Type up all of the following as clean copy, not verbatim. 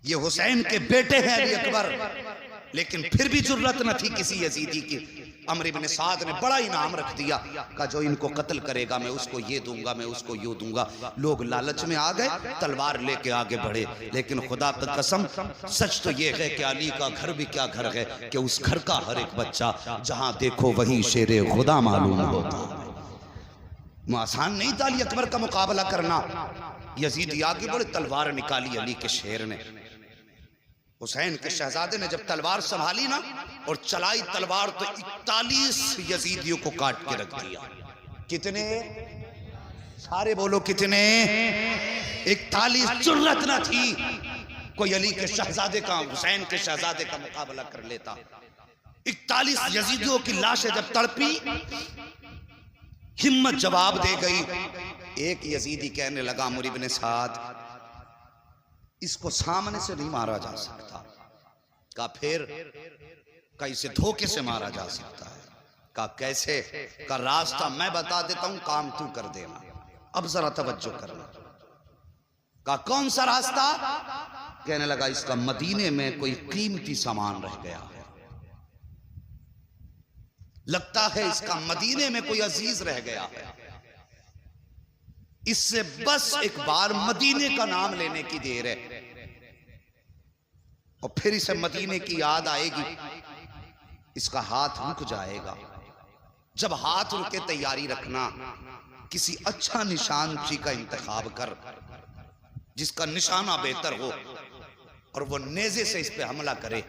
یہ حسین کے بیٹے ہیں علی اکبر، لیکن پھر بھی جرت نہ تھی کسی یزیدی کی۔ عمرو بن سعد نے بڑا انعام رکھ دیا، کہا جو ان کو قتل کرے گا میں اس کو یہ دوں گا، میں اس کو یہ دوں گا۔ لوگ لالچ میں آ گئے، تلوار لے کے آگے بڑھے، لیکن خدا کی قسم سچ تو یہ ہے کہ علی کا گھر بھی کیا گھر ہے کہ اس گھر کا ہر ایک بچہ جہاں دیکھو وہی شیر خدا معلوم ہوتا۔ آسان نہیں تھا علی اکبر کا مقابلہ کرنا۔ یزیدی آگے بڑھے، تلوار نکالی علی کے شیر نے۔ حسین کے شہزادے نے جب تلوار سنبھالی نا اور چلائی تلوار تو 41 یزیدیوں کو کاٹ کے رکھ دیا۔ کتنے؟ سارے بولو کتنے؟ 41۔ جرت نہ تھی کوئی علی کے شہزادے کا، حسین کے شہزادے کا مقابلہ کر لیتا۔ 41 یزیدیوں کی لاشیں جب تڑپی، ہمت جواب دے گئی۔ ایک یزیدی کہنے لگا عمرو بن سعد اس کو سامنے سے نہیں مارا جا سکتا، کہا پھر؟ کہا اسے دھوکے سے مارا جا سکتا ہے۔ کہا کیسے؟ کہا راستہ میں بتا دیتا ہوں، کام تو کر دینا۔ اب ذرا توجہ کرنا۔ کہا کون سا راستہ؟ کہنے لگا اس کا مدینے میں کوئی قیمتی سامان رہ گیا ہے، لگتا ہے اس کا مدینے میں کوئی عزیز رہ گیا ہے، اس سے بس ایک بار مدینے کا نام لینے کی دیر ہے، اور پھر اسے مدینے کی یاد آئے گی، اس کا ہاتھ رک جائے گا۔ جب ہاتھ رکے تیاری رکھنا، کسی اچھا نشان چی کا انتخاب کر، جس کا نشانہ بہتر ہو، اور وہ نیزے سے اس پہ حملہ کرے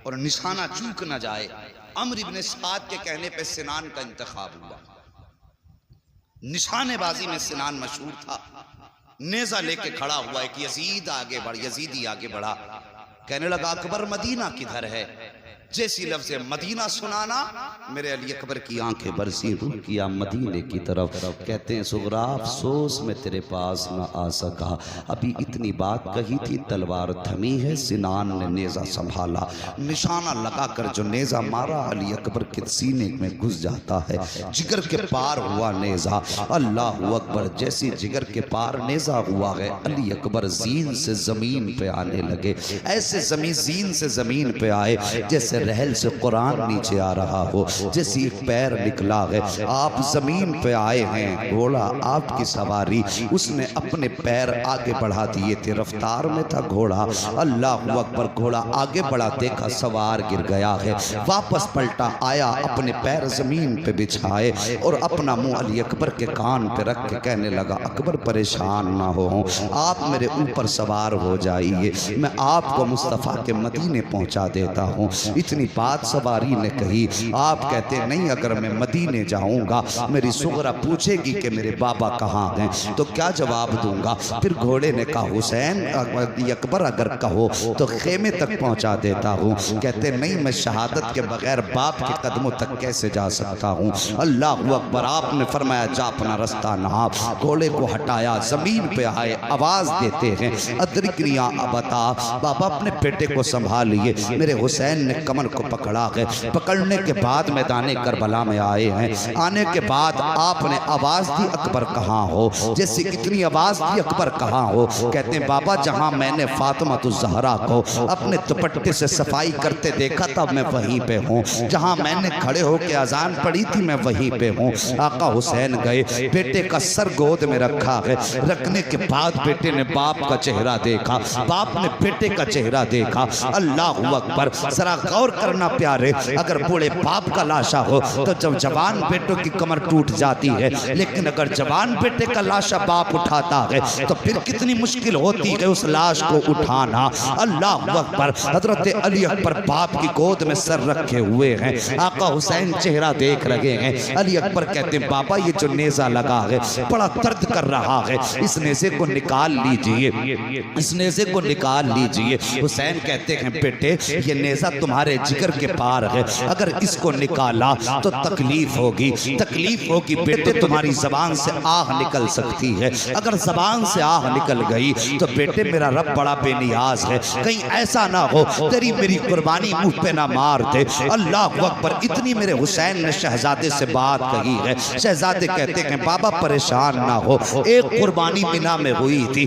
اور نشانہ چوک نہ جائے۔ عمرو بن سعد کے کہنے پہ سنان کا انتخاب ہوا۔ نشانے بازی میں سنان مشہور تھا۔ نیزہ لے کے کھڑا ہوا، ایک یزیدی آگے بڑھا، کہنے لگا اکبر مدینہ کدھر ہے؟ جیسی لفظ مدینہ سنانا میرے علی اکبر کی آنکھیں برسی، رخ کیا مدینے کی طرف۔ کہتے ہیں سغرا افسوس میں تیرے پاس نہ آ سکا، ابھی اتنی بات کہی تھی تلوار تھمی ہے، سنان نے نیزہ سنبھالا، نشانہ لگا کر جو نیزہ مارا علی اکبر کے سینے میں گھس جاتا ہے، جگر کے پار ہوا نیزہ۔ اللہ اکبر، جیسی جگر کے پار نیزہ ہوا ہے، علی اکبر زین سے زمین پہ آنے لگے، ایسے زین سے زمین پہ آئے جیسے رحل سے قرآن نیچے آ رہا ہو، جیسی ایک پیر نکلا ہے۔ آپ زمین پہ آئے ہیں، گھوڑا آپ کی سواری، اس نے اپنے پیر آگے بڑھا دیے تھے، رفتار میں تھا گھوڑا۔ اللہ اکبر، گھوڑا آگے بڑھا، دیکھا سوار گر گیا ہے، واپس پلٹا آیا، اپنے پیر زمین پہ بچھائے اور اپنا منہ علی اکبر کے کان پہ رکھ کے کہنے لگا اکبر پریشان نہ ہو، آپ میرے اوپر سوار ہو جائیے، میں آپ کو مصطفیٰ کے مدینے پہنچا دیتا ہوں۔ اتنی بات سواری نے کہی۔ آپ کہتے نہیں اگر میں مدینے جاؤں گا میری سغرا پوچھے گی کہ میرے بابا کہاں ہیں تو کیا جواب دوں گا؟ پھر گھوڑے نے کہا حسین اکبر اگر کہو تو خیمے تک پہنچا دیتا ہوں۔ کہتے نہیں میں شہادت کے بغیر باپ کے قدموں تک کیسے جا سکتا ہوں۔ اللہ اکبر، آپ نے فرمایا جا اپنا رستہ نہاپ۔ گھوڑے کو ہٹایا، زمین پہ آئے، آواز دیتے ہیں ادرکنی یا ابتا، بابا اپنے بیٹے کو سنبھالیے۔ میرے حسین نے کمر کو پکڑا ہے، پکڑنے کے بعد میدان کربلا میں آئے ہیں۔ آنے کے بعد آپ نے آواز دی اکبر کہاں ہو؟ جیسے کتنی آواز دی اکبر کہاں ہو؟ کہتے ہیں بابا جہاں میں نے فاطمہ الزہرا کو اپنے دوپٹے سے صفائی کرتے دیکھا تھا میں وہیں پہ ہوں، جہاں میں نے کھڑے ہو کے اذان پڑھی تھی میں وہیں پہ ہوں۔ آقا حسین گئے، بیٹے کا سر گود میں رکھا ہے، رکھنے کے بعد بیٹے نے باپ کا چہرہ دیکھا، باپ نے بیٹے کا چہرہ دیکھا۔ اللہ اکبر، ذرا غور کرنا پیارے، اگر بوڑھے باپ کا لاشا ہو تو جب جوان بیٹوں کی کمر ٹوٹ جاتی ہے، لیکن اگر جوان بیٹے کا لاشا باپ اٹھاتا ہے تو پھر کتنی مشکل ہوتی ہے اس لاش کو اٹھانا۔ اللہ اکبر، حضرت علی اکبر باپ کی گود میں سر رکھے ہوئے ہیں، آقا حسین چہرہ دیکھ رہے ہیں۔ علی اکبر کہتے ہیں بابا یہ جو نیزہ لگا ہے بڑا درد کر رہا ہے، اس نیزے کو نکال لیجئے، اس نیزے کو نکال لیجئے۔ حسین کہتے ہیں بیٹے یہ نیزہ تمہارے جگر کے پار ہے، اگر اس کو نکالا تو تکلیف ہوگی، تکلیف ہوگی بیٹے، تمہاری زبان سے آہ نکل سکتی ہے، اگر زبان سے آہ نکل گئی تو بیٹے میرا رب بڑا بے نیاز ہے، کہیں ایسا نہ ہو تیری میری قربانی منہ پہ نہ مار دے۔ اللہ اکبر، اتنی میرے حسین نے شہزادے سے بات کہی ہے۔ شہزادے کہتے ہیں بابا پریشان نہ ہو، ایک قربانی منا میں ہوئی تھی،